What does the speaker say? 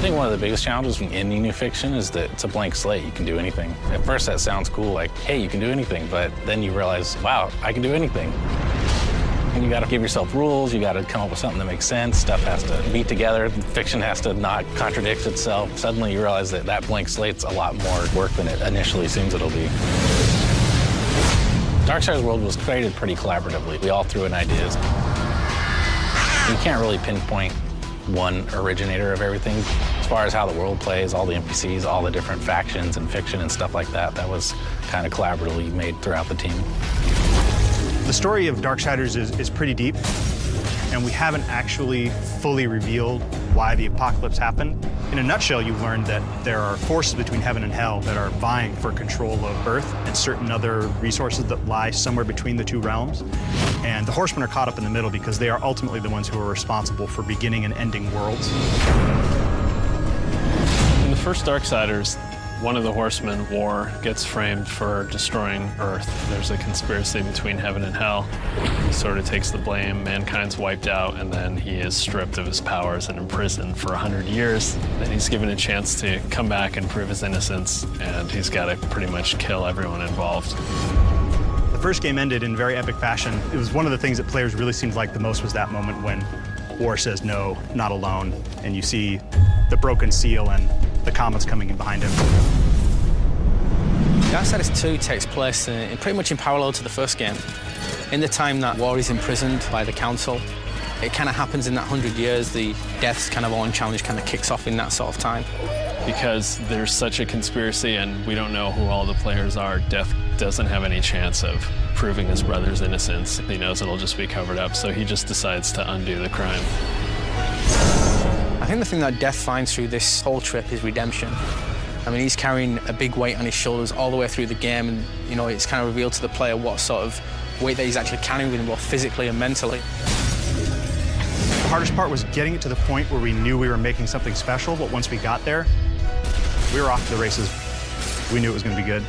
think one of the biggest challenges from any new fiction is that it's a blank slate. You can do anything. At first that sounds cool, like, hey, you can do anything, but then you realize, wow, I can do anything. And you gotta give yourself rules, you gotta come up with something that makes sense, stuff has to be together, fiction has to not contradict itself. Suddenly you realize that that blank slate's a lot more work than it initially seems it'll be. Darksiders world was created pretty collaboratively. We all threw in ideas. You can't really pinpoint one originator of everything. As far as how the world plays, all the NPCs, all the different factions and fiction and stuff like that, that was kind of collaboratively made throughout the team. The story of Darksiders is pretty deep, and we haven't actually fully revealed why the apocalypse happened. In a nutshell, you learned that there are forces between heaven and hell that are vying for control of Earth and certain other resources that lie somewhere between the two realms. And the Horsemen are caught up in the middle because they are ultimately the ones who are responsible for beginning and ending worlds. In the first Darksiders, one of the Horsemen, War, gets framed for destroying Earth. There's a conspiracy between heaven and hell. He sort of takes the blame, mankind's wiped out, and then he is stripped of his powers and imprisoned for 100 years. Then he's given a chance to come back and prove his innocence, and he's got to pretty much kill everyone involved. The first game ended in very epic fashion. It was one of the things that players really seemed like the most was that moment when War says, "No, not alone," and you see the broken seal and the comets coming in behind him. Darksiders 2 takes place pretty much in parallel to the first game. In the time that War is imprisoned by the Council, it kind of happens in that 100 years. The deaths kind of on challenge kind of kicks off in that sort of time. Because there's such a conspiracy and we don't know who all the players are, Death doesn't have any chance of proving his brother's innocence. He knows it'll just be covered up, so he just decides to undo the crime. I think the thing that Death finds through this whole trip is redemption. I mean, he's carrying a big weight on his shoulders all the way through the game, and, you know, it's kind of revealed to the player what sort of weight that he's actually carrying with him, both physically and mentally. The hardest part was getting it to the point where we knew we were making something special, but once we got there, we were off to the races. We knew it was going to be good.